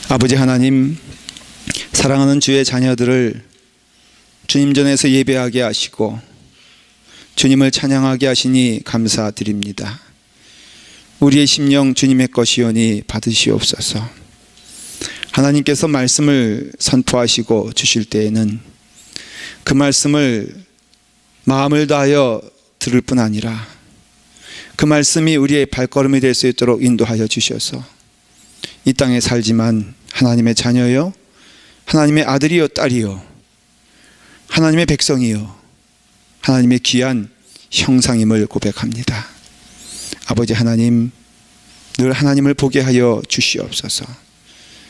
아버지 하나님, 사랑하는 주의 자녀들을 주님 전에서 예배하게 하시고 주님을 찬양하게 하시니 감사드립니다. 우리의 심령 주님의 것이오니 받으시옵소서. 하나님께서 말씀을 선포하시고 주실 때에는 그 말씀을 마음을 다하여 들을 뿐 아니라 그 말씀이 우리의 발걸음이 될 수 있도록 인도하여 주셔서 이 땅에 살지만 하나님의 자녀요, 하나님의 아들이요 딸이요, 하나님의 백성이요, 하나님의 귀한 형상임을 고백합니다. 아버지 하나님, 늘 하나님을 보게 하여 주시옵소서.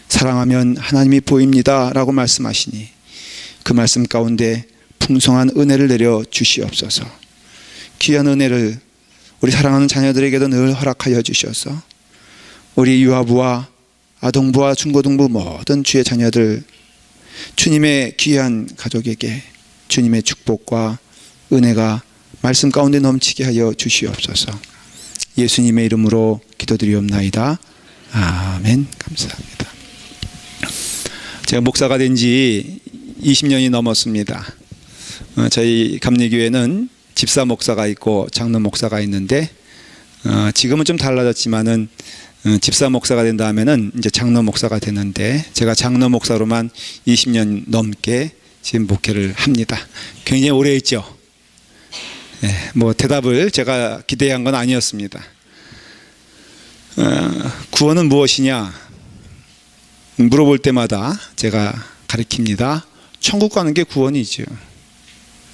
사랑하면 하나님이 보입니다 라고 말씀하시니 그 말씀 가운데 풍성한 은혜를 내려 주시옵소서. 귀한 은혜를 우리 사랑하는 자녀들에게도 늘 허락하여 주셔서 우리 유아부와 아동부와 중고등부 모든 주의 자녀들, 주님의 귀한 가족에게 주님의 축복과 은혜가 말씀 가운데 넘치게 하여 주시옵소서. 예수님의 이름으로 기도드리옵나이다. 아멘. 감사합니다. 제가 목사가 된 지 20년이 넘었습니다. 저희 감리교회는 집사 목사가 있고 장로 목사가 있는데 지금은 좀 달라졌지만은 집사 목사가 된 다음에는 이제 장로 목사가 되는데 제가 장로 목사로만 20년 넘게 지금 목회를 합니다. 굉장히 오래 했죠. 뭐 대답을 제가 기대한 건 아니었습니다. 구원은 무엇이냐 물어볼 때마다 제가 가르칩니다. 천국 가는 게 구원이죠.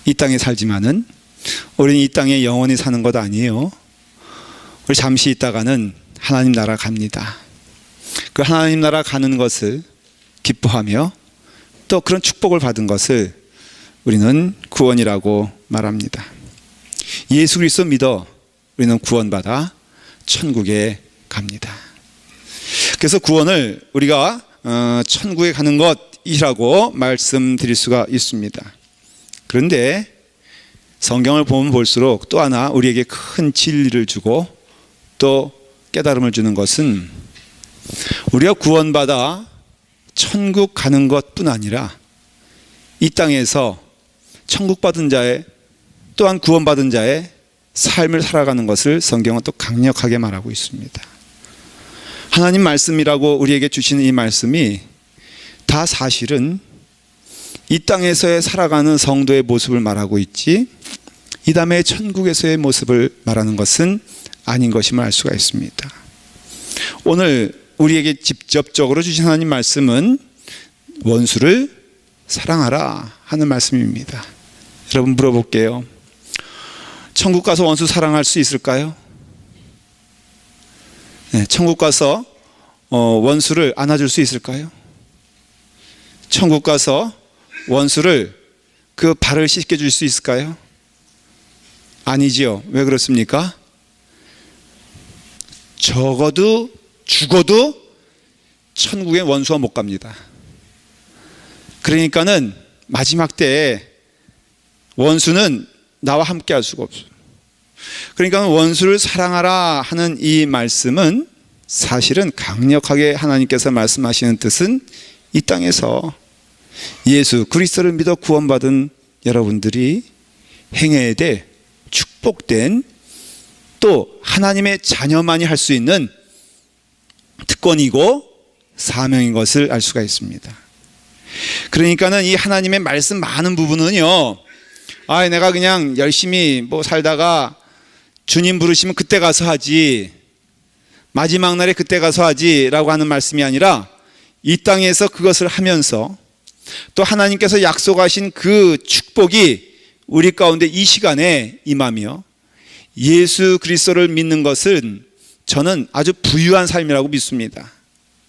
이 땅에 살지만은 우리는 이 땅에 영원히 사는 것 아니에요. 우리 잠시 있다가는 하나님 나라 갑니다. 그 하나님 나라 가는 것을 기뻐하며 또 그런 축복을 받은 것을 우리는 구원이라고 말합니다. 예수 그리스도 믿어 우리는 구원받아 천국에 갑니다. 그래서 구원을 우리가 천국에 가는 것이라고 말씀드릴 수가 있습니다. 그런데 성경을 보면 볼수록 또 하나 우리에게 큰 진리를 주고 또 깨달음을 주는 것은 우리가 구원받아 천국 가는 것뿐 아니라 이 땅에서 천국 받은 자의 또한 구원받은 자의 삶을 살아가는 것을 성경은 또 강력하게 말하고 있습니다. 하나님 말씀이라고 우리에게 주시는 이 말씀이 다 사실은 이 땅에서의 살아가는 성도의 모습을 말하고 있지 이 다음에 천국에서의 모습을 말하는 것은 아닌 것임을 알 수가 있습니다. 오늘 우리에게 직접적으로 주신 하나님 말씀은 원수를 사랑하라 하는 말씀입니다. 여러분 물어볼게요. 천국 가서 원수 사랑할 수 있을까요? 네, 천국 가서 원수를 안아줄 수 있을까요? 천국 가서 원수를 그 발을 씻겨줄 수 있을까요? 아니지요. 왜 그렇습니까? 적어도 죽어도 천국에 원수와 못 갑니다. 그러니까는 마지막 때에 원수는 나와 함께 할 수가 없어요. 그러니까 원수를 사랑하라 하는 이 말씀은 사실은 강력하게 하나님께서 말씀하시는 뜻은 이 땅에서 예수 그리스도를 믿어 구원받은 여러분들이 행해야 될 축복된 또 하나님의 자녀만이 할 수 있는 특권이고 사명인 것을 알 수가 있습니다. 그러니까는 이 하나님의 말씀 많은 부분은요, 내가 그냥 열심히 살다가 주님 부르시면 그때 가서 하지, 마지막 날에 그때 가서 하지 라고 하는 말씀이 아니라 이 땅에서 그것을 하면서 또 하나님께서 약속하신 그 축복이 우리 가운데 이 시간에 임하며 예수 그리스도를 믿는 것은 저는 아주 부유한 삶이라고 믿습니다.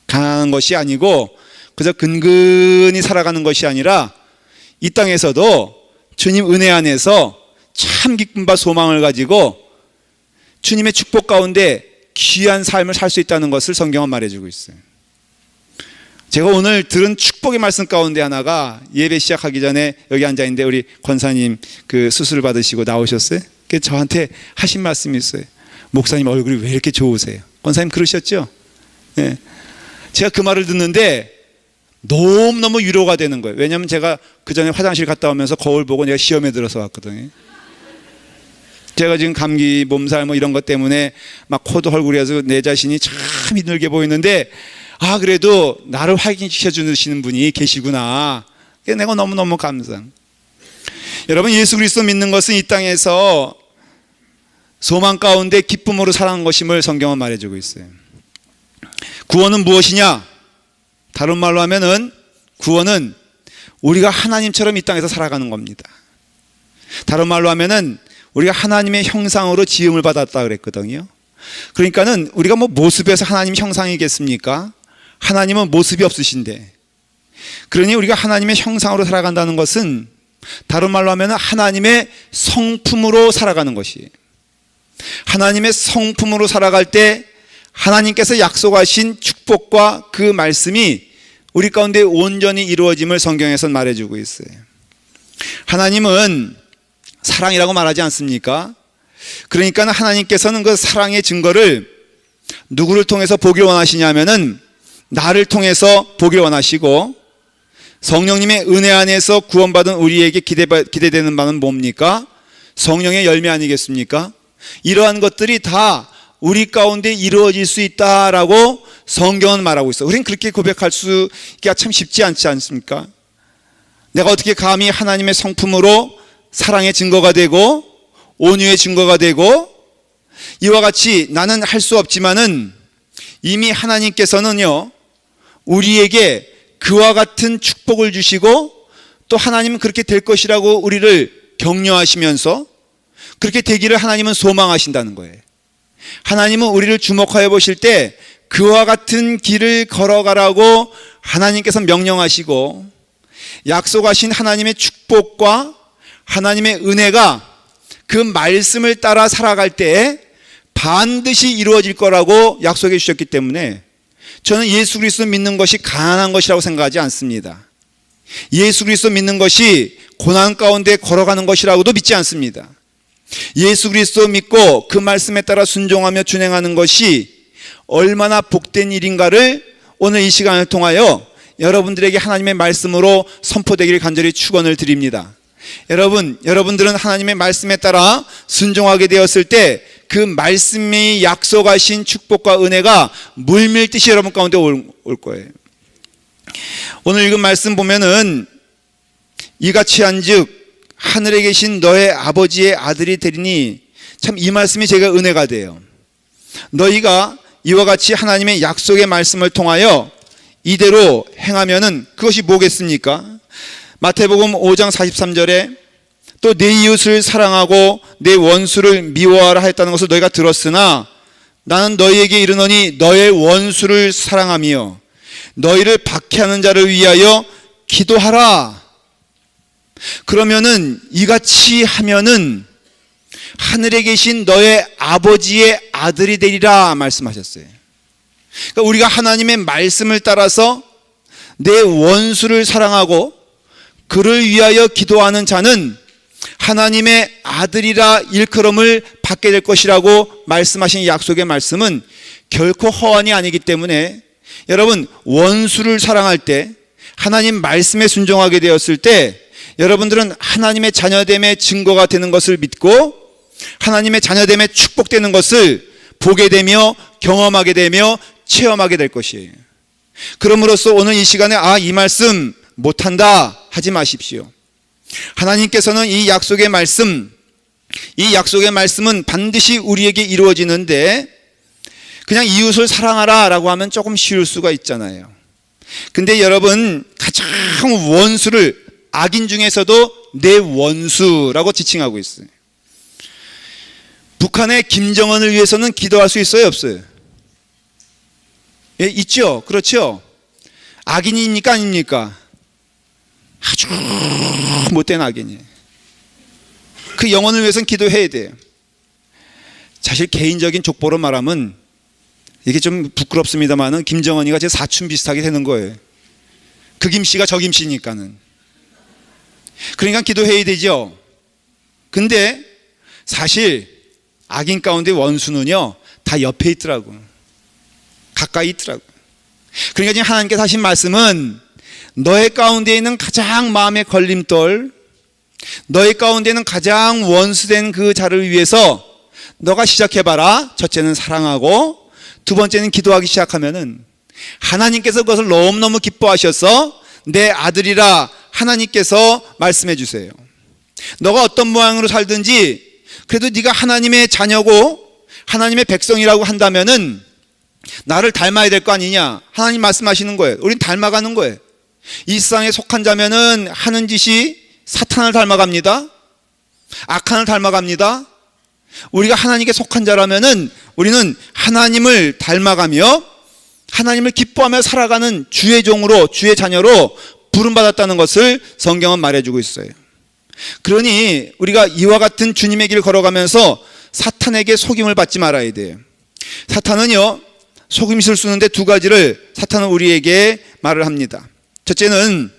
가난한 것이 아니고 그저 근근히 살아가는 것이 아니라 이 땅에서도 주님 은혜 안에서 참 기쁨과 소망을 가지고 주님의 축복 가운데 귀한 삶을 살 수 있다는 것을 성경은 말해주고 있어요. 제가 오늘 들은 축복의 말씀 가운데 하나가 예배 시작하기 전에 여기 앉아있는데 우리 권사님 그 수술을 받으시고 나오셨어요. 그래서 저한테 하신 말씀이 있어요. 목사님 얼굴이 왜 이렇게 좋으세요? 권사님 그러셨죠? 네. 제가 그 말을 듣는데 너무너무 위로가 되는 거예요. 왜냐하면 제가 그 전에 화장실 갔다 오면서 거울 보고 내가 시험에 들어서 왔거든요. 제가 지금 감기, 몸살 뭐 이런 것 때문에 막 코도 헐구려서 내 자신이 참 힘들게 보이는데, 아, 그래도 나를 확인시켜 주시는 분이 계시구나. 내가 너무너무 감사. 여러분, 예수 그리스도 믿는 것은 이 땅에서 소망 가운데 기쁨으로 살아가는 것임을 성경은 말해주고 있어요. 구원은 무엇이냐? 다른 말로 하면은 구원은 우리가 하나님처럼 이 땅에서 살아가는 겁니다. 다른 말로 하면은 우리가 하나님의 형상으로 지음을 받았다 그랬거든요. 그러니까는 우리가 뭐 모습에서 하나님 형상이겠습니까? 하나님은 모습이 없으신데, 그러니 우리가 하나님의 형상으로 살아간다는 것은 다른 말로 하면 하나님의 성품으로 살아가는 것이에요. 하나님의 성품으로 살아갈 때 하나님께서 약속하신 축복과 그 말씀이 우리 가운데 온전히 이루어짐을 성경에서는 말해주고 있어요. 하나님은 사랑이라고 말하지 않습니까? 그러니까 하나님께서는 그 사랑의 증거를 누구를 통해서 보길 원하시냐면은 나를 통해서 보길 원하시고, 성령님의 은혜 안에서 구원받은 우리에게 기대되는 바는 뭡니까? 성령의 열매 아니겠습니까? 이러한 것들이 다 우리 가운데 이루어질 수 있다라고 성경은 말하고 있어요. 우리는 그렇게 고백할 수가 참 쉽지 않지 않습니까? 내가 어떻게 감히 하나님의 성품으로 사랑의 증거가 되고 온유의 증거가 되고, 이와 같이 나는 할 수 없지만은 이미 하나님께서는요 우리에게 그와 같은 축복을 주시고, 또 하나님은 그렇게 될 것이라고 우리를 격려하시면서 그렇게 되기를 하나님은 소망하신다는 거예요. 하나님은 우리를 주목하여 보실 때 그와 같은 길을 걸어가라고 하나님께서 명령하시고, 약속하신 하나님의 축복과 하나님의 은혜가 그 말씀을 따라 살아갈 때에 반드시 이루어질 거라고 약속해 주셨기 때문에 저는 예수 그리스도 믿는 것이 가난한 것이라고 생각하지 않습니다. 예수 그리스도 믿는 것이 고난 가운데 걸어가는 것이라고도 믿지 않습니다. 예수 그리스도 믿고 그 말씀에 따라 순종하며 준행하는 것이 얼마나 복된 일인가를 오늘 이 시간을 통하여 여러분들에게 하나님의 말씀으로 선포되기를 간절히 축원을 드립니다. 여러분들은 하나님의 말씀에 따라 순종하게 되었을 때 그 말씀이 약속하신 축복과 은혜가 물밀듯이 여러분 가운데 올 거예요. 오늘 읽은 말씀 보면은 이같이 한즉 하늘에 계신 너의 아버지의 아들이 되리니, 참 이 말씀이 제가 은혜가 돼요. 너희가 이와 같이 하나님의 약속의 말씀을 통하여 이대로 행하면은 그것이 뭐겠습니까? 마태복음 5장 43절에 또 내 이웃을 사랑하고 내 원수를 미워하라 했다는 것을 너희가 들었으나 나는 너희에게 이르노니 너의 원수를 사랑하며 너희를 박해하는 자를 위하여 기도하라. 그러면은 이같이 하면은 하늘에 계신 너의 아버지의 아들이 되리라 말씀하셨어요. 그러니까 우리가 하나님의 말씀을 따라서 내 원수를 사랑하고 그를 위하여 기도하는 자는 하나님의 아들이라 일컬음을 받게 될 것이라고 말씀하신 약속의 말씀은 결코 허언이 아니기 때문에, 여러분 원수를 사랑할 때 하나님 말씀에 순종하게 되었을 때 여러분들은 하나님의 자녀됨의 증거가 되는 것을 믿고 하나님의 자녀됨의 축복되는 것을 보게 되며 경험하게 되며 체험하게 될 것이에요. 그럼으로써 오늘 이 시간에 이 말씀 못한다 하지 마십시오. 하나님께서는 이 약속의 말씀은 반드시 우리에게 이루어지는데, 그냥 이웃을 사랑하라 라고 하면 조금 쉬울 수가 있잖아요. 근데 여러분, 가장 원수를, 악인 중에서도 내 원수라고 지칭하고 있어요. 북한의 김정은을 위해서는 기도할 수 있어요, 없어요? 예, 있죠. 그렇죠. 악인입니까 아닙니까? 아주 못된 악인이에요. 그 영혼을 위해서는 기도해야 돼요. 사실 개인적인 족보로 말하면 이게 좀 부끄럽습니다만은 김정은이가 제 사촌 비슷하게 되는 거예요. 그 김씨가 저 김씨니까는. 그러니까 기도해야 되죠. 근데 사실 악인 가운데 원수는요 다 옆에 있더라고요. 가까이 있더라고요. 그러니까 지금 하나님께서 하신 말씀은 너의 가운데 있는 가장 마음의 걸림돌, 너의 가운데 있는 가장 원수된 그 자를 위해서 너가 시작해봐라. 첫째는 사랑하고, 두 번째는 기도하기 시작하면은 하나님께서 그것을 너무너무 기뻐하셔서 내 아들이라 하나님께서 말씀해 주세요. 너가 어떤 모양으로 살든지 그래도 네가 하나님의 자녀고 하나님의 백성이라고 한다면은 나를 닮아야 될 거 아니냐. 하나님 말씀하시는 거예요. 우린 닮아가는 거예요. 이 세상에 속한 자면은 하는 짓이 사탄을 닮아갑니다. 악한을 닮아갑니다. 우리가 하나님께 속한 자라면은 우리는 하나님을 닮아가며 하나님을 기뻐하며 살아가는 주의 종으로, 주의 자녀로 부름받았다는 것을 성경은 말해주고 있어요. 그러니 우리가 이와 같은 주님의 길을 걸어가면서 사탄에게 속임을 받지 말아야 돼요. 사탄은요, 속임수를 쓰는데 두 가지를 사탄은 우리에게 말을 합니다. 첫째는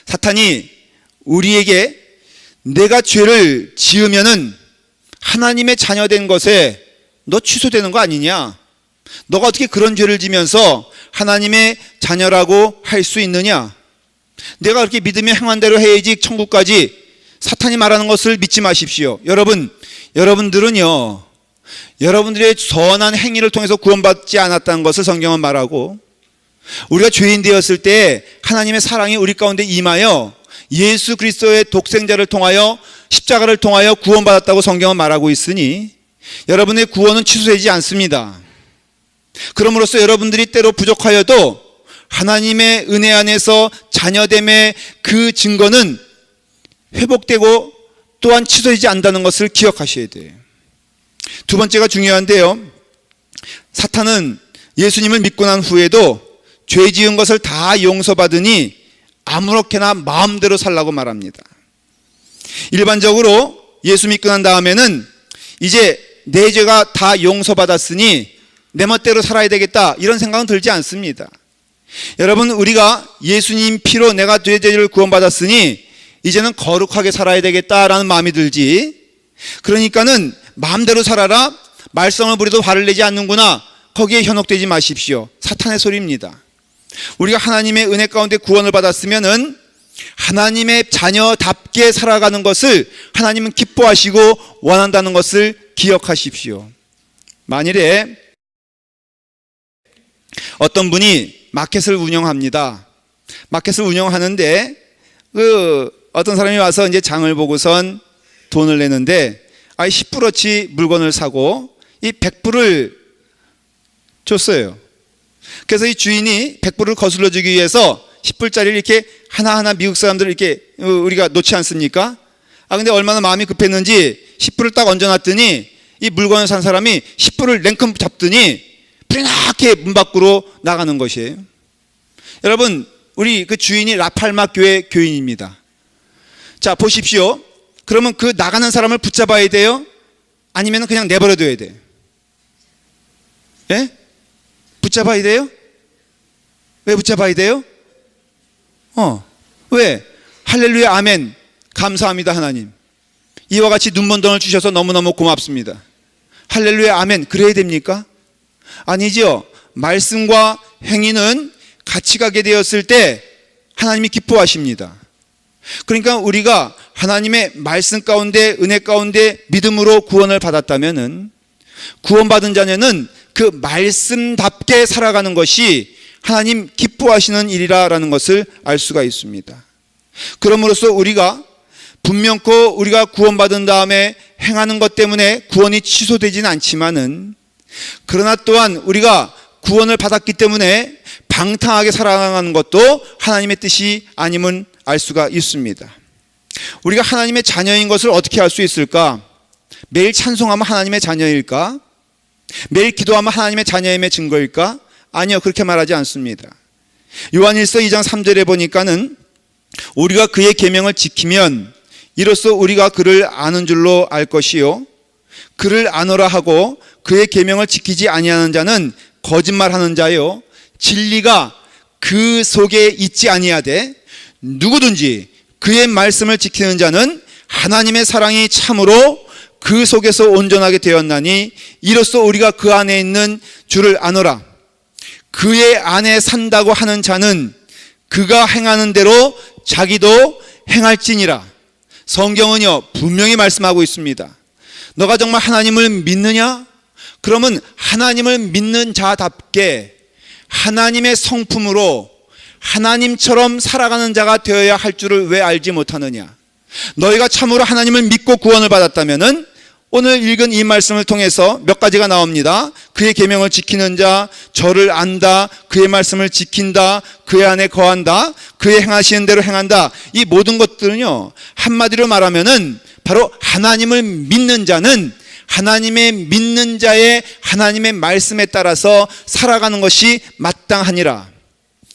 사탄이 우리에게 내가 죄를 지으면은 하나님의 자녀된 것에 너 취소되는 거 아니냐? 너가 어떻게 그런 죄를 지면서 하나님의 자녀라고 할 수 있느냐? 내가 그렇게 믿으며 행한 대로 해야지 천국까지. 사탄이 말하는 것을 믿지 마십시오. 여러분들은요, 여러분들의 선한 행위를 통해서 구원받지 않았다는 것을 성경은 말하고, 우리가 죄인 되었을 때 하나님의 사랑이 우리 가운데 임하여 예수 그리스도의 독생자를 통하여 십자가를 통하여 구원받았다고 성경은 말하고 있으니 여러분의 구원은 취소되지 않습니다. 그럼으로써 여러분들이 때로 부족하여도 하나님의 은혜 안에서 자녀됨의 그 증거는 회복되고 또한 취소되지 않는다는 것을 기억하셔야 돼요. 두 번째가 중요한데요, 사탄은 예수님을 믿고 난 후에도 죄 지은 것을 다 용서받으니 아무렇게나 마음대로 살라고 말합니다. 일반적으로 예수 믿고 난 다음에는 이제 내 죄가 다 용서받았으니 내 멋대로 살아야 되겠다, 이런 생각은 들지 않습니다. 여러분, 우리가 예수님 피로 내가 죄를 구원받았으니 이제는 거룩하게 살아야 되겠다라는 마음이 들지, 그러니까는 마음대로 살아라, 말썽을 부려도 화를 내지 않는구나, 거기에 현혹되지 마십시오. 사탄의 소리입니다. 우리가 하나님의 은혜 가운데 구원을 받았으면은 하나님의 자녀답게 살아가는 것을 하나님은 기뻐하시고 원한다는 것을 기억하십시오. 만일에 어떤 분이 마켓을 운영합니다. 마켓을 운영하는데 어떤 사람이 와서 이제 장을 보고선 돈을 내는데 10불어치 물건을 사고 이 100불을 줬어요. 그래서 이 주인이 100불을 거슬러 주기 위해서 10불짜리를 이렇게 하나하나 미국 사람들 이렇게 우리가 놓지 않습니까? 근데 얼마나 마음이 급했는지 10불을 딱 얹어놨더니 이 물건을 산 사람이 10불을 냉큼 잡더니 불이 나게 문 밖으로 나가는 것이에요. 여러분, 우리 그 주인이 라팔마 교회 교인입니다. 자, 보십시오. 그러면 그 나가는 사람을 붙잡아야 돼요? 아니면 그냥 내버려둬야 돼요? 예? 붙잡아야 돼요? 왜 붙잡아야 돼요? 왜? 할렐루야, 아멘. 감사합니다, 하나님. 이와 같이 눈먼 돈을 주셔서 너무너무 고맙습니다. 할렐루야, 아멘. 그래야 됩니까? 아니죠. 말씀과 행위는 같이 가게 되었을 때 하나님이 기뻐하십니다. 그러니까 우리가 하나님의 말씀 가운데, 은혜 가운데 믿음으로 구원을 받았다면은, 구원받은 자녀는 그 말씀답게 살아가는 것이 하나님 기뻐하시는 일이라는 것을 알 수가 있습니다. 그럼으로써 우리가 분명코 우리가 구원받은 다음에 행하는 것 때문에 구원이 취소되지는 않지만은, 그러나 또한 우리가 구원을 받았기 때문에 방탕하게 살아가는 것도 하나님의 뜻이 아님은 알 수가 있습니다. 우리가 하나님의 자녀인 것을 어떻게 알 수 있을까? 매일 찬송하면 하나님의 자녀일까? 매일 기도하면 하나님의 자녀임의 증거일까? 아니요, 그렇게 말하지 않습니다. 요한일서 2장 3절에 보니까는 우리가 그의 계명을 지키면 이로써 우리가 그를 아는 줄로 알 것이요, 그를 아노라 하고 그의 계명을 지키지 아니하는 자는 거짓말하는 자요, 진리가 그 속에 있지 아니하되 누구든지 그의 말씀을 지키는 자는 하나님의 사랑이 참으로 그 속에서 온전하게 되었나니 이로써 우리가 그 안에 있는 주를 아노라. 그의 안에 산다고 하는 자는 그가 행하는 대로 자기도 행할지니라. 성경은요 분명히 말씀하고 있습니다. 너가 정말 하나님을 믿느냐? 그러면 하나님을 믿는 자답게 하나님의 성품으로 하나님처럼 살아가는 자가 되어야 할 줄을 왜 알지 못하느냐? 너희가 참으로 하나님을 믿고 구원을 받았다면은 오늘 읽은 이 말씀을 통해서 몇 가지가 나옵니다. 그의 계명을 지키는 자, 저를 안다, 그의 말씀을 지킨다, 그의 안에 거한다, 그의 행하시는 대로 행한다. 이 모든 것들은요 한마디로 말하면은 바로 하나님을 믿는 자는 하나님의 믿는 자의 하나님의 말씀에 따라서 살아가는 것이 마땅하니라.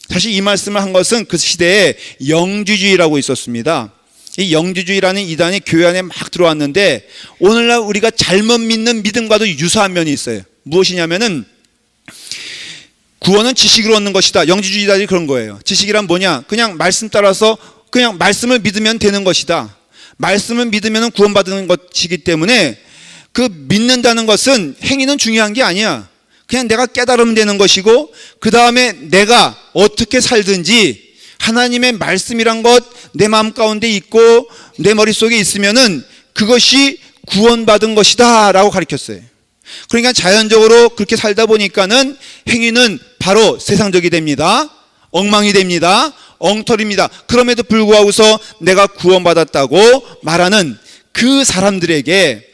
사실 이 말씀을 한 것은 그 시대에 영주주의라고 있었습니다. 이 영주주의라는 이단이 교회 안에 막 들어왔는데 오늘날 우리가 잘못 믿는 믿음과도 유사한 면이 있어요. 무엇이냐면은 구원은 지식으로 얻는 것이다. 영주주의자들이 그런 거예요. 지식이란 뭐냐? 그냥 말씀 따라서 그냥 말씀을 믿으면 되는 것이다. 말씀을 믿으면 구원받는 것이기 때문에 그 믿는다는 것은 행위는 중요한 게 아니야. 그냥 내가 깨달으면 되는 것이고 그 다음에 내가 어떻게 살든지 하나님의 말씀이란 것 내 마음 가운데 있고 내 머릿속에 있으면은 그것이 구원받은 것이다 라고 가르쳤어요. 그러니까 자연적으로 그렇게 살다 보니까는 행위는 바로 세상적이 됩니다. 엉망이 됩니다. 엉터리입니다. 그럼에도 불구하고서 내가 구원받았다고 말하는 그 사람들에게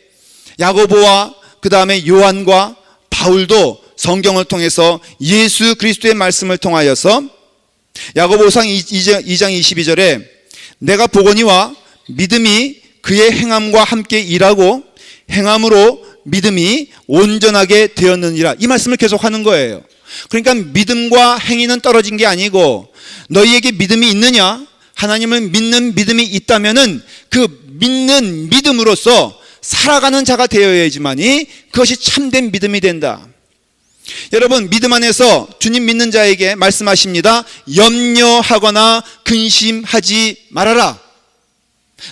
야고보와 그 다음에 요한과 바울도 성경을 통해서 예수 그리스도의 말씀을 통하여서 야고보서 2장 22절에 내가 보거니와 믿음이 그의 행함과 함께 일하고 행함으로 믿음이 온전하게 되었느니라. 이 말씀을 계속하는 거예요. 그러니까 믿음과 행위는 떨어진 게 아니고 너희에게 믿음이 있느냐? 하나님을 믿는 믿음이 있다면은 그 믿는 믿음으로써 살아가는 자가 되어야지만이 그것이 참된 믿음이 된다. 여러분 믿음 안에서 주님 믿는 자에게 말씀하십니다. 염려하거나 근심하지 말아라.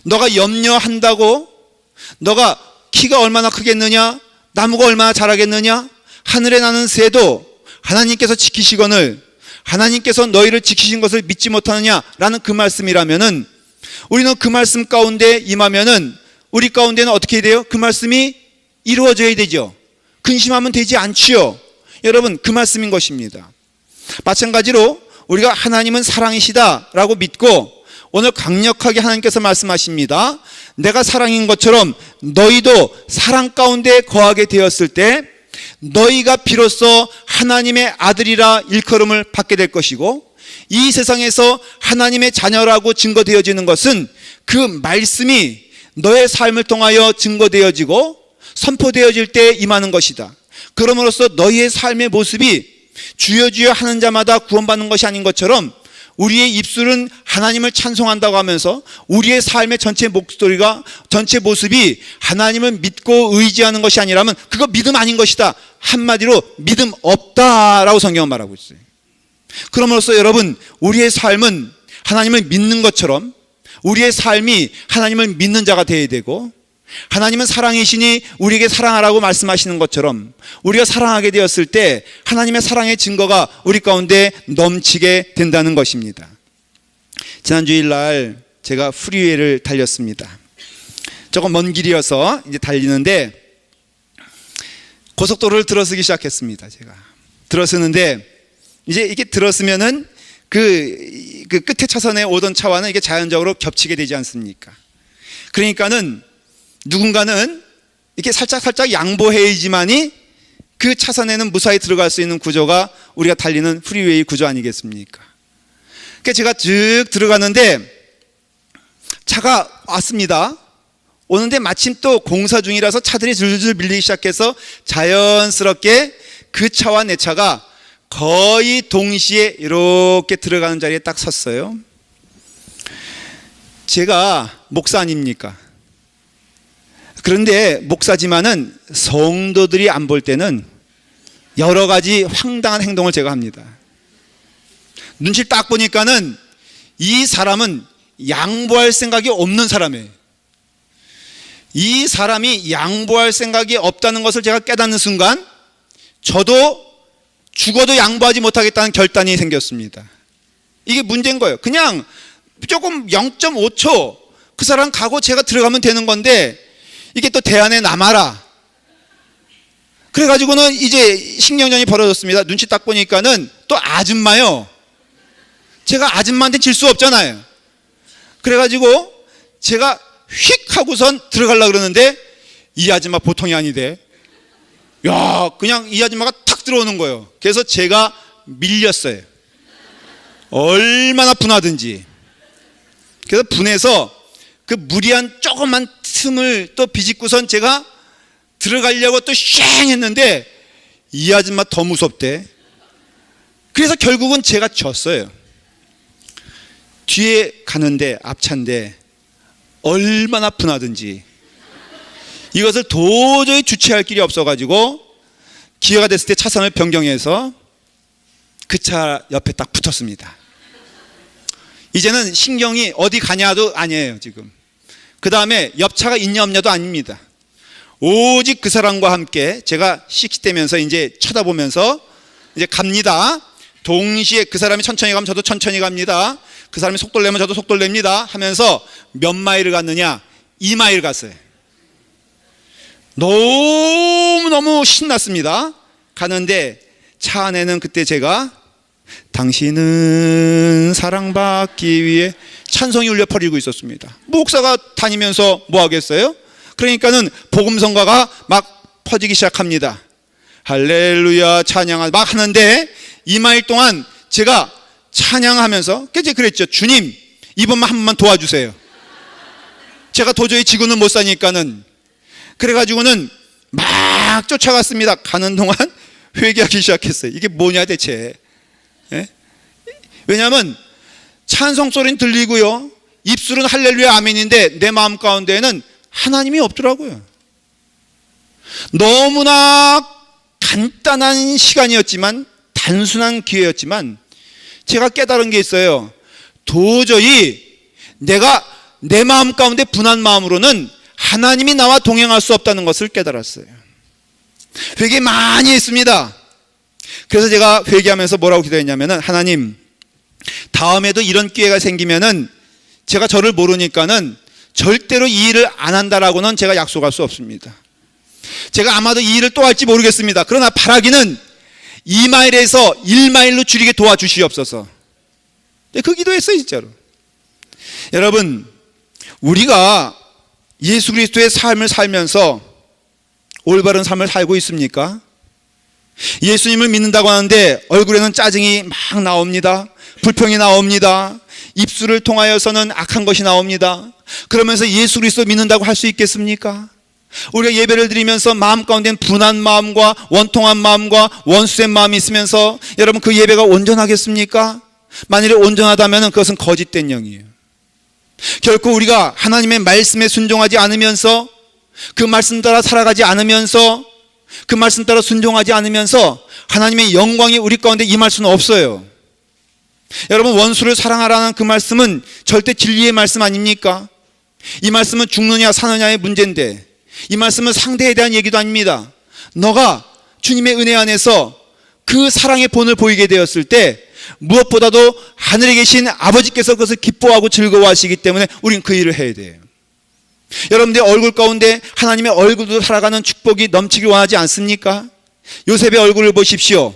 너가 염려한다고 너가 키가 얼마나 크겠느냐? 나무가 얼마나 자라겠느냐? 하늘에 나는 새도 하나님께서 지키시거늘 하나님께서 너희를 지키신 것을 믿지 못하느냐라는 그 말씀이라면은 우리는 그 말씀 가운데 임하면은 우리 가운데는 어떻게 돼요? 그 말씀이 이루어져야 되죠. 근심하면 되지 않지요. 여러분 그 말씀인 것입니다. 마찬가지로 우리가 하나님은 사랑이시다라고 믿고 오늘 강력하게 하나님께서 말씀하십니다. 내가 사랑인 것처럼 너희도 사랑 가운데 거하게 되었을 때 너희가 비로소 하나님의 아들이라 일컬음을 받게 될 것이고 이 세상에서 하나님의 자녀라고 증거되어지는 것은 그 말씀이 너의 삶을 통하여 증거되어지고 선포되어질 때 임하는 것이다. 그럼으로써 너희의 삶의 모습이 주여 주여 하는 자마다 구원받는 것이 아닌 것처럼 우리의 입술은 하나님을 찬송한다고 하면서 우리의 삶의 전체 목소리가 전체 모습이 하나님을 믿고 의지하는 것이 아니라면 그거 믿음 아닌 것이다. 한마디로 믿음 없다라고 성경은 말하고 있어요. 그럼으로써 여러분 우리의 삶은 하나님을 믿는 것처럼 우리의 삶이 하나님을 믿는 자가 되어야 되고 하나님은 사랑이시니 우리에게 사랑하라고 말씀하시는 것처럼 우리가 사랑하게 되었을 때 하나님의 사랑의 증거가 우리 가운데 넘치게 된다는 것입니다. 지난 주일날 제가 프리웨이를 달렸습니다. 조금 먼 길이어서 이제 달리는데 고속도로를 들어서기 시작했습니다. 제가 들어서는데 이제 이게 들었으면은 그 끝에 차선에 오던 차와는 이게 자연적으로 겹치게 되지 않습니까? 그러니까는 누군가는 이렇게 살짝 양보해야지만이 그 차선에는 무사히 들어갈 수 있는 구조가 우리가 달리는 프리웨이 구조 아니겠습니까? 그러니까 제가 쭉 들어가는데 차가 왔습니다. 오는데 마침 또 공사 중이라서 차들이 줄줄 밀리기 시작해서 자연스럽게 그 차와 내 차가 거의 동시에 이렇게 들어가는 자리에 딱 섰어요. 제가 목사 아닙니까? 그런데 목사지만은 성도들이 안 볼 때는 여러 가지 황당한 행동을 제가 합니다. 눈치를 딱 보니까는 이 사람은 양보할 생각이 없는 사람이에요. 이 사람이 양보할 생각이 없다는 것을 제가 깨닫는 순간 저도 죽어도 양보하지 못하겠다는 결단이 생겼습니다. 이게 문제인 거예요. 그냥 조금 0.5초 그 사람 가고 제가 들어가면 되는 건데 이게 또 대안에 남아라. 그래가지고는 이제 신경전이 벌어졌습니다. 눈치 딱 보니까는 또 아줌마요. 제가 아줌마한테 질 수 없잖아요. 그래가지고 제가 휙 하고선 들어가려고 그러는데 이 아줌마 보통이 아니대. 야, 그냥 이 아줌마가 탁 들어오는 거예요. 그래서 제가 밀렸어요. 얼마나 분하든지. 그래서 분해서 그 무리한 조그만 틈을 또 비집고선 제가 들어가려고 또 쉥 했는데 이 아줌마 더 무섭대. 그래서 결국은 제가 졌어요. 뒤에 가는데 앞차인데 얼마나 분하든지 이것을 도저히 주체할 길이 없어가지고 기회가 됐을 때 차선을 변경해서 그 차 옆에 딱 붙었습니다. 이제는 신경이 어디 가냐도 아니에요. 지금 그 다음에 옆차가 있냐 없냐도 아닙니다. 오직 그 사람과 함께 제가 씩씩대면서 이제 쳐다보면서 이제 갑니다. 동시에 그 사람이 천천히 가면 저도 천천히 갑니다. 그 사람이 속도를 내면 저도 속도를 냅니다 하면서 몇 마일을 갔느냐? 2마일 갔어요. 너무너무 신났습니다. 가는데 차 안에는 그때 제가 당신은 사랑받기 위해 찬송이 울려 퍼지고 있었습니다. 목사가 다니면서 뭐 하겠어요? 그러니까는 복음성가가 막 퍼지기 시작합니다. 할렐루야 찬양하 막 하는데 2마일 동안 제가 찬양하면서 그제 그랬죠. 주님 이번만 한 번만 도와주세요. 제가 도저히 지고는 못 사니까는. 그래가지고는 막 쫓아갔습니다. 가는 동안 회개하기 시작했어요. 이게 뭐냐 대체. 예? 왜냐하면 찬송 소리는 들리고요, 입술은 할렐루야 아멘인데 내 마음 가운데에는 하나님이 없더라고요. 너무나 간단한 시간이었지만, 단순한 기회였지만 제가 깨달은 게 있어요. 도저히 내가 내 마음 가운데 분한 마음으로는 하나님이 나와 동행할 수 없다는 것을 깨달았어요. 회개 많이 했습니다. 그래서 제가 회개하면서 뭐라고 기도했냐면은, 하나님 다음에도 이런 기회가 생기면은 제가 저를 모르니까는 절대로 이 일을 안 한다라고는 제가 약속할 수 없습니다. 제가 아마도 이 일을 또 할지 모르겠습니다. 그러나 바라기는 2마일에서 1마일로 줄이게 도와주시옵소서. 그 기도했어요 진짜로. 여러분, 우리가 예수 그리스도의 삶을 살면서 올바른 삶을 살고 있습니까? 예수님을 믿는다고 하는데 얼굴에는 짜증이 막 나옵니다. 불평이 나옵니다. 입술을 통하여서는 악한 것이 나옵니다. 그러면서 예수 그리스도 믿는다고 할 수 있겠습니까? 우리가 예배를 드리면서 마음 가운데는 분한 마음과 원통한 마음과 원수된 마음이 있으면서 여러분 그 예배가 온전하겠습니까? 만일에 온전하다면 그것은 거짓된 영이에요. 결코 우리가 하나님의 말씀에 순종하지 않으면서, 그 말씀 따라 살아가지 않으면서, 그 말씀 따라 순종하지 않으면서 하나님의 영광이 우리 가운데 임할 수는 없어요. 여러분, 원수를 사랑하라는 그 말씀은 절대 진리의 말씀 아닙니까? 이 말씀은 죽느냐 사느냐의 문제인데, 이 말씀은 상대에 대한 얘기도 아닙니다. 너가 주님의 은혜 안에서 그 사랑의 본을 보이게 되었을 때 무엇보다도 하늘에 계신 아버지께서 그것을 기뻐하고 즐거워하시기 때문에 우린 그 일을 해야 돼요. 여러분들의 얼굴 가운데 하나님의 얼굴도 살아가는 축복이 넘치길 원하지 않습니까? 요셉의 얼굴을 보십시오.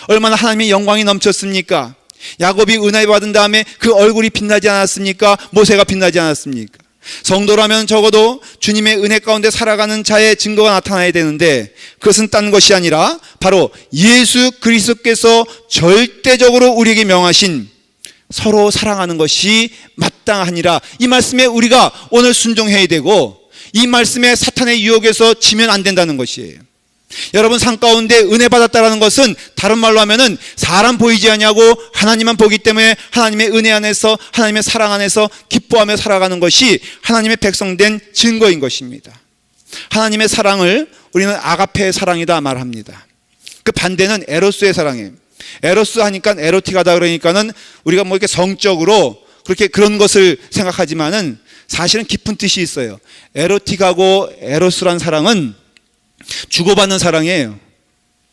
얼마나 하나님의 영광이 넘쳤습니까? 야곱이 은혜 받은 다음에 그 얼굴이 빛나지 않았습니까? 모세가 빛나지 않았습니까? 성도라면 적어도 주님의 은혜 가운데 살아가는 자의 증거가 나타나야 되는데, 그것은 딴 것이 아니라 바로 예수 그리스도께서 절대적으로 우리에게 명하신 서로 사랑하는 것이 마땅하니라, 이 말씀에 우리가 오늘 순종해야 되고, 이 말씀에 사탄의 유혹에서 지면 안 된다는 것이에요. 여러분, 삶 가운데 은혜 받았다라는 것은 다른 말로 하면은 사람 보이지 않냐고 하나님만 보기 때문에 하나님의 은혜 안에서, 하나님의 사랑 안에서 기뻐하며 살아가는 것이 하나님의 백성된 증거인 것입니다. 하나님의 사랑을 우리는 아가페의 사랑이다 말합니다. 그 반대는 에로스의 사랑이에요. 에로스 하니까 에로틱하다 그러니까는 우리가 뭐 이렇게 성적으로 그렇게 그런 것을 생각하지만은 사실은 깊은 뜻이 있어요. 에로틱하고 에로스란 사랑은 주고받는 사랑이에요.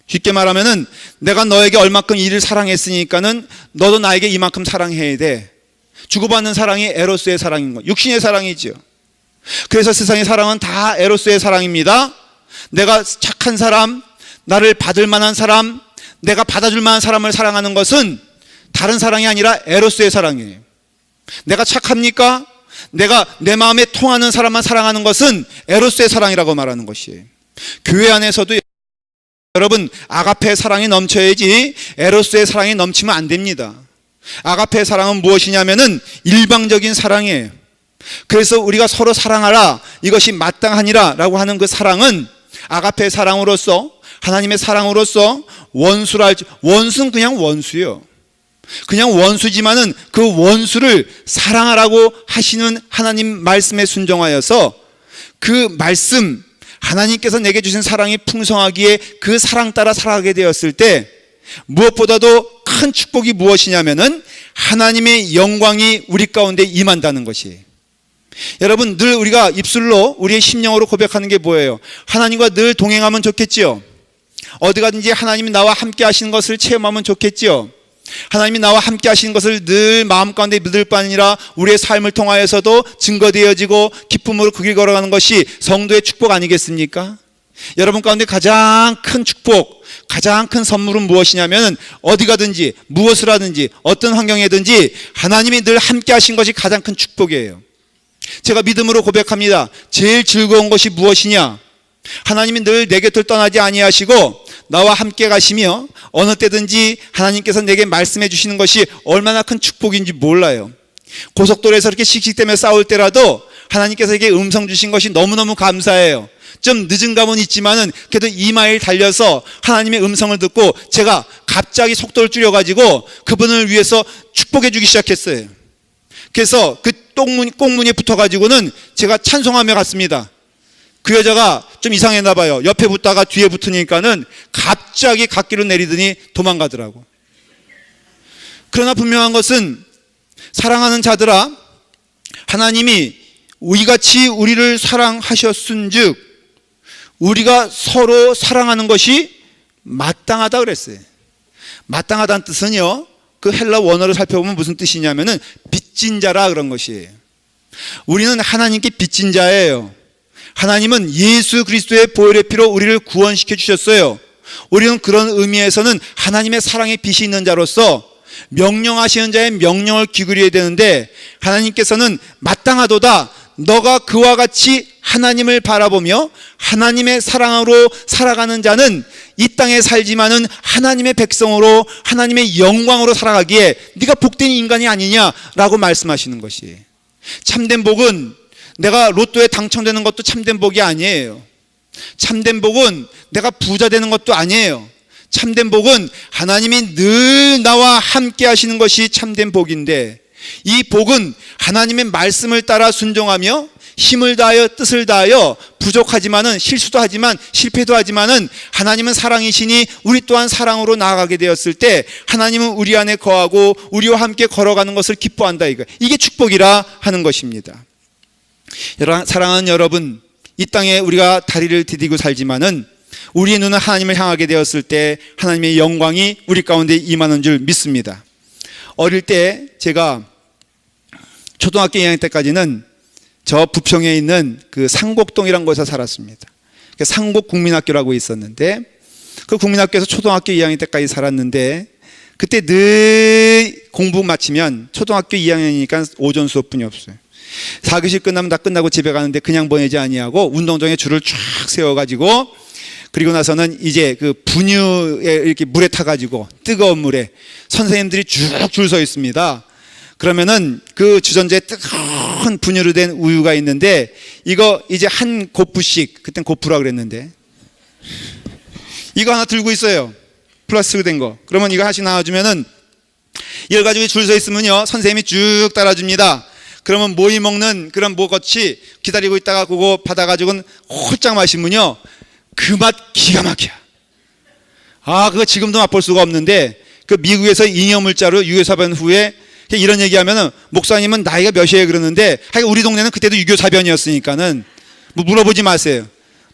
쉽게 말하면은 내가 너에게 얼마큼 이를 사랑했으니까는 너도 나에게 이만큼 사랑해야 돼. 주고받는 사랑이 에로스의 사랑인 거, 육신의 사랑이죠. 그래서 세상의 사랑은 다 에로스의 사랑입니다. 내가 착한 사람, 나를 받을 만한 사람, 내가 받아줄 만한 사람을 사랑하는 것은 다른 사랑이 아니라 에로스의 사랑이에요. 내가 착합니까? 내가 내 마음에 통하는 사람만 사랑하는 것은 에로스의 사랑이라고 말하는 것이에요. 교회 안에서도 여러분, 아가페의 사랑이 넘쳐야지 에로스의 사랑이 넘치면 안 됩니다. 아가페의 사랑은 무엇이냐면은 일방적인 사랑이에요. 그래서 우리가 서로 사랑하라, 이것이 마땅하니라 라고 하는 그 사랑은 아가페의 사랑으로서, 하나님의 사랑으로서 원수는 그냥 원수예요. 그냥 원수지만은 그 원수를 사랑하라고 하시는 하나님 말씀에 순종하여서 그 말씀, 하나님께서 내게 주신 사랑이 풍성하기에 그 사랑 따라 살아가게 되었을 때 무엇보다도 큰 축복이 무엇이냐면은 하나님의 영광이 우리 가운데 임한다는 것이에요. 여러분, 늘 우리가 입술로 우리의 심령으로 고백하는 게 뭐예요? 하나님과 늘 동행하면 좋겠지요. 어디 가든지 하나님이 나와 함께 하시는 것을 체험하면 좋겠지요. 하나님이 나와 함께 하시는 것을 늘 마음 가운데 믿을 뿐 아니라 우리의 삶을 통하여서도 증거되어지고 기쁨으로 그 길 걸어가는 것이 성도의 축복 아니겠습니까? 여러분 가운데 가장 큰 축복, 가장 큰 선물은 무엇이냐면 어디 가든지 무엇을 하든지 어떤 환경이든지 하나님이 늘 함께 하신 것이 가장 큰 축복이에요. 제가 믿음으로 고백합니다. 제일 즐거운 것이 무엇이냐? 하나님이 늘 내 곁을 떠나지 아니하시고 나와 함께 가시며 어느 때든지 하나님께서 내게 말씀해 주시는 것이 얼마나 큰 축복인지 몰라요. 고속도로에서 이렇게 씩씩대며 싸울 때라도 하나님께서 에게 음성 주신 것이 너무너무 감사해요. 좀 늦은 감은 있지만은 그래도 2마일 달려서 하나님의 음성을 듣고 제가 갑자기 속도를 줄여가지고 그분을 위해서 축복해 주기 시작했어요. 그래서 그 꽁무니에 붙어가지고는 제가 찬송하며 갔습니다. 그 여자가 좀 이상했나 봐요. 옆에 붙다가 뒤에 붙으니까는 갑자기 갓길을 내리더니 도망가더라고. 그러나 분명한 것은 사랑하는 자들아, 하나님이 이같이 우리를 사랑하셨은즉 우리가 서로 사랑하는 것이 마땅하다 그랬어요. 마땅하다는 뜻은요, 그 헬라 원어를 살펴보면 무슨 뜻이냐면은 빚진 자라 그런 것이에요. 우리는 하나님께 빚진 자예요. 하나님은 예수 그리스도의 보혈의 피로 우리를 구원시켜 주셨어요. 우리는 그런 의미에서는 하나님의 사랑의 빚이 있는 자로서 명령하시는 자의 명령을 기울여야 되는데 하나님께서는 마땅하도다, 너가 그와 같이 하나님을 바라보며 하나님의 사랑으로 살아가는 자는 이 땅에 살지만은 하나님의 백성으로 하나님의 영광으로 살아가기에 네가 복된 인간이 아니냐라고 말씀하시는 것이에요. 참된 복은 내가 로또에 당첨되는 것도 참된 복이 아니에요. 참된 복은 내가 부자 되는 것도 아니에요. 참된 복은 하나님이 늘 나와 함께 하시는 것이 참된 복인데, 이 복은 하나님의 말씀을 따라 순종하며 힘을 다하여 뜻을 다하여 부족하지만은 실수도 하지만 실패도 하지만은 하나님은 사랑이시니 우리 또한 사랑으로 나아가게 되었을 때 하나님은 우리 안에 거하고 우리와 함께 걸어가는 것을 기뻐한다, 이게 축복이라 하는 것입니다. 사랑하는 여러분, 이 땅에 우리가 다리를 디디고 살지만은 우리의 눈은 하나님을 향하게 되었을 때 하나님의 영광이 우리 가운데 임하는 줄 믿습니다. 어릴 때 제가 초등학교 2학년 때까지는 저 부평에 있는 그 상곡동이라는 곳에 살았습니다. 상곡국민학교라고 있었는데 그 국민학교에서 초등학교 2학년 때까지 살았는데 그때 늘 공부 마치면 초등학교 2학년이니까 오전 수업뿐이 없어요. 4교시 끝나면 다 끝나고 집에 가는데 그냥 보내지 아니하고 운동장에 줄을 쫙 세워가지고, 그리고 나서는 이제 그 분유에 이렇게 물에 타가지고 뜨거운 물에 선생님들이 쭉 줄 서 있습니다. 그러면은 그 주전자에 뜨거운 분유로 된 우유가 있는데 이거 이제 한 고프씩, 그땐 고프라 그랬는데 이거 하나 들고 있어요. 플라스틱으로 된 거. 그러면 이거 하나씩 나와주면은 이걸 가지고 줄 서 있으면요, 선생님이 쭉 따라줍니다. 그러면 모이 먹는 그런 뭐같이 기다리고 있다가 그거 받아가지고는 홀짝 마시면요, 그 맛 기가 막혀. 그거 지금도 맛볼 수가 없는데 그 미국에서 잉여물자로 유교사변 후에 이런 얘기하면은 목사님은 나이가 몇이에요 그러는데, 하여간 우리 동네는 그때도 유교사변이었으니까는 뭐 물어보지 마세요.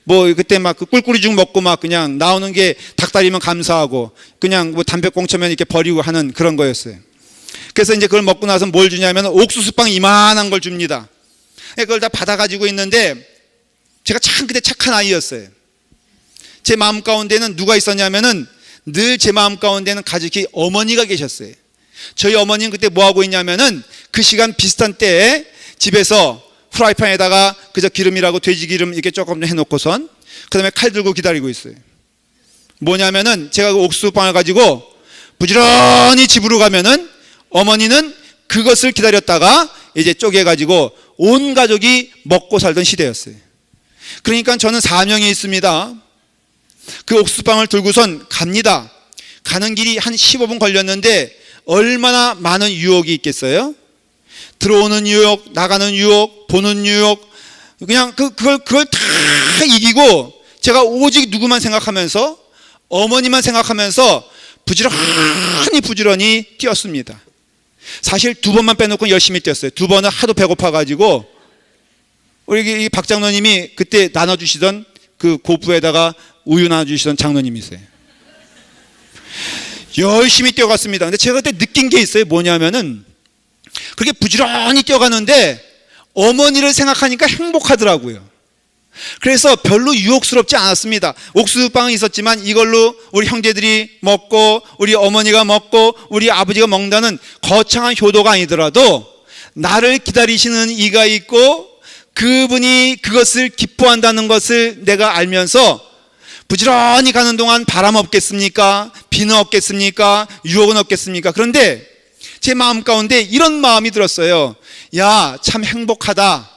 뭐 그때 막 그 꿀꿀이죽 먹고 막 그냥 나오는 게 닭다리면 감사하고 그냥 뭐 담배꽁초면 이렇게 버리고 하는 그런 거였어요. 그래서 이제 그걸 먹고 나서 뭘 주냐면 옥수수빵 이만한 걸 줍니다. 그걸 다 받아가지고 있는데 제가 참 그때 착한 아이였어요. 제 마음 가운데는 누가 있었냐면은 늘 제 마음 가운데는 가족이 어머니가 계셨어요. 저희 어머니는 그때 뭐 하고 있냐면은 그 시간 비슷한 때에 집에서 프라이팬에다가 그저 기름이라고 돼지 기름 이렇게 조금 해놓고선 그 다음에 칼 들고 기다리고 있어요. 뭐냐면은 제가 그 옥수수빵을 가지고 부지런히 집으로 가면은 어머니는 그것을 기다렸다가 이제 쪼개가지고 온 가족이 먹고 살던 시대였어요. 그러니까 저는 사명이 있습니다. 그 옥수수빵을 들고선 갑니다. 가는 길이 한 15분 걸렸는데 얼마나 많은 유혹이 있겠어요? 들어오는 유혹, 나가는 유혹, 보는 유혹, 그냥 그걸 다 이기고 제가 오직 누구만 생각하면서 어머니만 생각하면서 부지런히 뛰었습니다. 사실 2번만 빼놓고 열심히 뛰었어요. 2번은 하도 배고파가지고 우리 박 장로님이 그때 나눠주시던 그 고프에다가 우유 나눠주시던 장로님이세요. 열심히 뛰어갔습니다. 근데 제가 그때 느낀 게 있어요. 뭐냐면은 그렇게 부지런히 뛰어가는데 어머니를 생각하니까 행복하더라고요. 그래서 별로 유혹스럽지 않았습니다. 옥수수빵은 있었지만 이걸로 우리 형제들이 먹고 우리 어머니가 먹고 우리 아버지가 먹는다는 거창한 효도가 아니더라도 나를 기다리시는 이가 있고 그분이 그것을 기뻐한다는 것을 내가 알면서 부지런히 가는 동안 바람 없겠습니까? 비는 없겠습니까? 유혹은 없겠습니까? 그런데 제 마음 가운데 이런 마음이 들었어요. 야, 참 행복하다.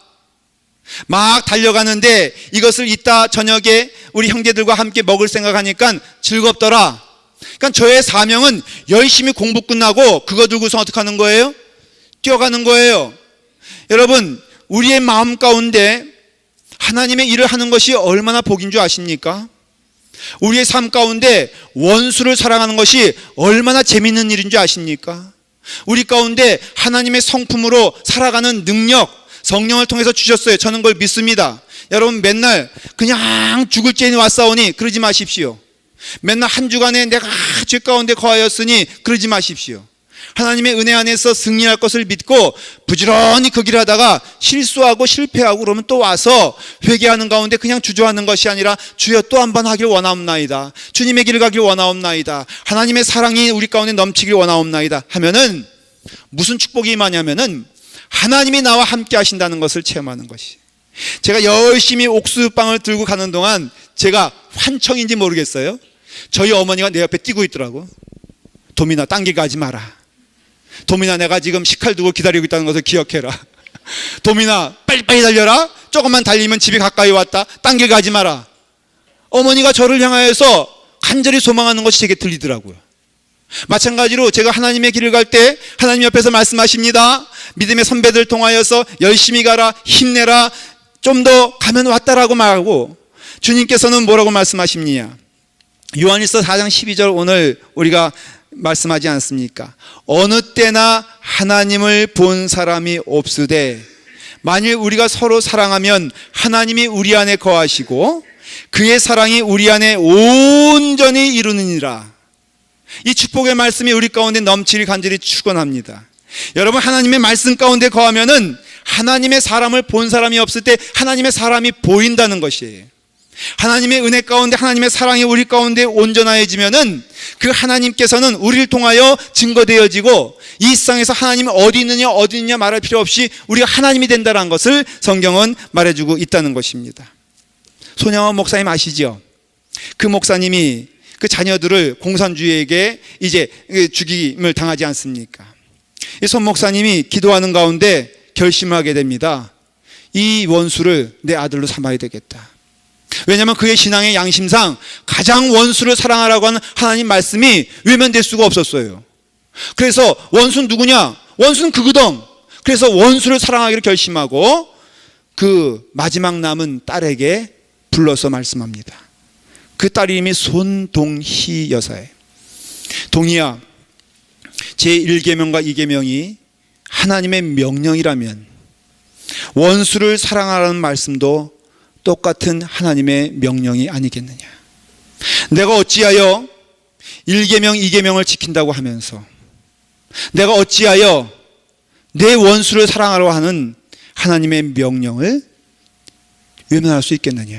막 달려가는데 이것을 이따 저녁에 우리 형제들과 함께 먹을 생각하니까 즐겁더라. 그러니까 저의 사명은 열심히 공부 끝나고 그거 들고서 어떻게 하는 거예요? 뛰어가는 거예요. 여러분, 우리의 마음 가운데 하나님의 일을 하는 것이 얼마나 복인 줄 아십니까? 우리의 삶 가운데 원수를 사랑하는 것이 얼마나 재밌는 일인 줄 아십니까? 우리 가운데 하나님의 성품으로 살아가는 능력, 성령을 통해서 주셨어요. 저는 그걸 믿습니다. 여러분, 맨날 그냥 죽을 죄인이 왔사오니 그러지 마십시오. 맨날 한 주간에 내가 죄 가운데 거하였으니 그러지 마십시오. 하나님의 은혜 안에서 승리할 것을 믿고 부지런히 그 길을 하다가 실수하고 실패하고 그러면 또 와서 회개하는 가운데 그냥 주저하는 것이 아니라 주여 또 한 번 하길 원하옵나이다. 주님의 길을 가길 원하옵나이다. 하나님의 사랑이 우리 가운데 넘치길 원하옵나이다 하면은 무슨 축복이 임하냐면은 하나님이 나와 함께 하신다는 것을 체험하는 것이. 제가 열심히 옥수수빵을 들고 가는 동안 제가 환청인지 모르겠어요. 저희 어머니가 내 옆에 뛰고 있더라고. 도민아, 딴 길 가지 마라. 도민아, 내가 지금 식칼 두고 기다리고 있다는 것을 기억해라. 도민아, 빨리빨리 달려라. 조금만 달리면 집이 가까이 왔다. 딴 길 가지 마라. 어머니가 저를 향하여서 간절히 소망하는 것이 제게 들리더라고요. 마찬가지로 제가 하나님의 길을 갈 때 하나님 옆에서 말씀하십니다. 믿음의 선배들 통하여서 열심히 가라, 힘내라, 좀 더 가면 왔다라고 말하고 주님께서는 뭐라고 말씀하십니까? 요한일서 4장 12절 오늘 우리가 말씀하지 않습니까? 어느 때나 하나님을 본 사람이 없으되 만일 우리가 서로 사랑하면 하나님이 우리 안에 거하시고 그의 사랑이 우리 안에 온전히 이루느니라. 이 축복의 말씀이 우리 가운데 넘치길 간절히 축원합니다. 여러분, 하나님의 말씀 가운데 거하면은 하나님의 사람을 본 사람이 없을 때 하나님의 사람이 보인다는 것이에요. 하나님의 은혜 가운데 하나님의 사랑이 우리 가운데 온전해지면은 그 하나님께서는 우리를 통하여 증거되어지고 이 세상에서 하나님이 어디 있느냐 말할 필요 없이 우리가 하나님이 된다는 것을 성경은 말해주고 있다는 것입니다. 손양원 목사님 아시죠? 그 목사님이 그 자녀들을 공산주의에게 이제 죽임을 당하지 않습니까? 이 손 목사님이 기도하는 가운데 결심을 하게 됩니다. 이 원수를 내 아들로 삼아야 되겠다. 왜냐하면 그의 신앙의 양심상 가장 원수를 사랑하라고 하는 하나님 말씀이 외면될 수가 없었어요. 그래서 원수는 누구냐? 원수는 그거든. 그래서 원수를 사랑하기를 결심하고 그 마지막 남은 딸에게 불러서 말씀합니다. 그 딸 이름이 손동희 여사예요. 동희야, 제1계명과 2계명이 하나님의 명령이라면 원수를 사랑하라는 말씀도 똑같은 하나님의 명령이 아니겠느냐. 내가 어찌하여 1계명 2계명을 지킨다고 하면서 내가 어찌하여 내 원수를 사랑하라고 하는 하나님의 명령을 외면할 수 있겠느냐.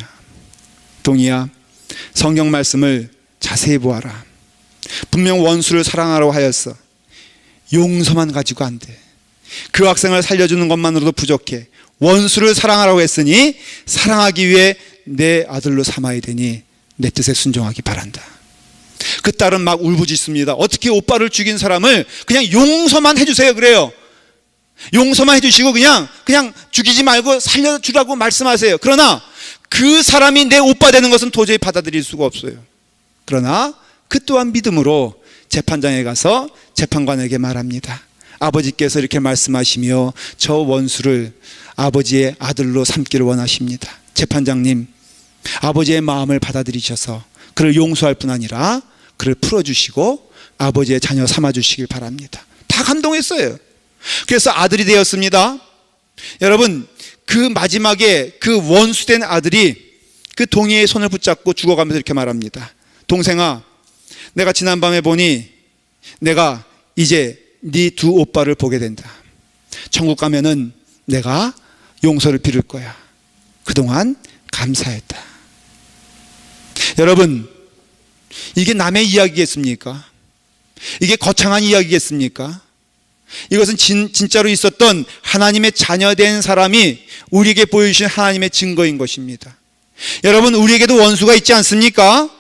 동의야, 성경 말씀을 자세히 보아라. 분명 원수를 사랑하라고 하였어. 용서만 가지고 안 돼. 그 학생을 살려주는 것만으로도 부족해. 원수를 사랑하라고 했으니 사랑하기 위해 내 아들로 삼아야 되니 내 뜻에 순종하기 바란다. 그 딸은 막 울부짖습니다. 어떻게 오빠를 죽인 사람을 그냥 용서만 해주세요 그래요. 용서만 해주시고 그냥 죽이지 말고 살려주라고 말씀하세요. 그러나 그 사람이 내 오빠 되는 것은 도저히 받아들일 수가 없어요. 그러나 그 또한 믿음으로 재판장에 가서 재판관에게 말합니다. 아버지께서 이렇게 말씀하시며 저 원수를 아버지의 아들로 삼기를 원하십니다. 재판장님, 아버지의 마음을 받아들이셔서 그를 용서할 뿐 아니라 그를 풀어주시고 아버지의 자녀 삼아주시길 바랍니다. 다 감동했어요. 그래서 아들이 되었습니다. 여러분, 그 마지막에 그 원수된 아들이 그 동이의 손을 붙잡고 죽어가면서 이렇게 말합니다. 동생아, 내가 지난밤에 보니 내가 이제 네 두 오빠를 보게 된다. 천국 가면은 내가 용서를 빌을 거야. 그동안 감사했다. 여러분, 이게 남의 이야기겠습니까? 이게 거창한 이야기겠습니까? 이것은 진짜로 있었던 하나님의 자녀된 사람이 우리에게 보여주신 하나님의 증거인 것입니다. 여러분, 우리에게도 원수가 있지 않습니까?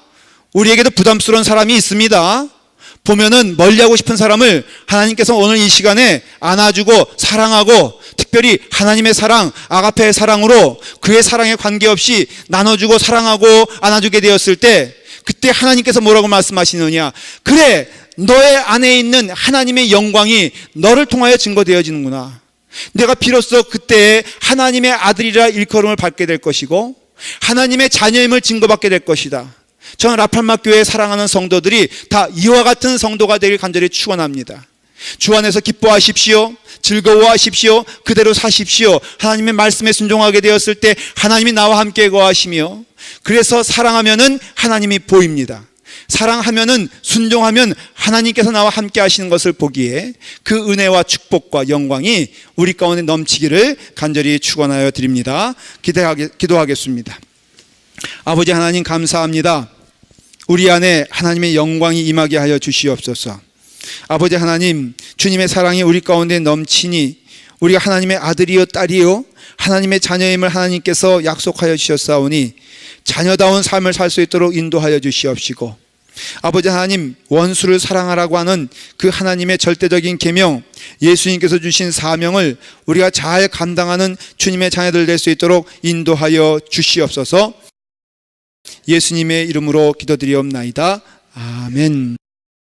우리에게도 부담스러운 사람이 있습니다. 보면은 멀리하고 싶은 사람을 하나님께서 오늘 이 시간에 안아주고 사랑하고 특별히 하나님의 사랑, 아가페의 사랑으로 그의 사랑에 관계없이 나눠주고 사랑하고 안아주게 되었을 때 그때 하나님께서 뭐라고 말씀하시느냐. 그래, 너의 안에 있는 하나님의 영광이 너를 통하여 증거되어지는구나. 내가 비로소 그때 하나님의 아들이라 일컬음을 받게 될 것이고 하나님의 자녀임을 증거받게 될 것이다. 저는 라팔마 교회에 사랑하는 성도들이 다 이와 같은 성도가 되길 간절히 축원합니다. 주 안에서 기뻐하십시오. 즐거워하십시오. 그대로 사십시오. 하나님의 말씀에 순종하게 되었을 때 하나님이 나와 함께 거하시며 그래서 사랑하면은 하나님이 보입니다. 사랑하면은 순종하면 하나님께서 나와 함께 하시는 것을 보기에 그 은혜와 축복과 영광이 우리 가운데 넘치기를 간절히 축원하여 드립니다. 기도하겠습니다. 아버지 하나님 감사합니다. 우리 안에 하나님의 영광이 임하게 하여 주시옵소서. 아버지 하나님, 주님의 사랑이 우리 가운데 넘치니 우리가 하나님의 아들이요 딸이요 하나님의 자녀임을 하나님께서 약속하여 주셨사오니 자녀다운 삶을 살 수 있도록 인도하여 주시옵시고 아버지 하나님, 원수를 사랑하라고 하는 그 하나님의 절대적인 계명, 예수님께서 주신 사명을 우리가 잘 감당하는 주님의 자녀들 될 수 있도록 인도하여 주시옵소서. 예수님의 이름으로 기도드리옵나이다. 아멘.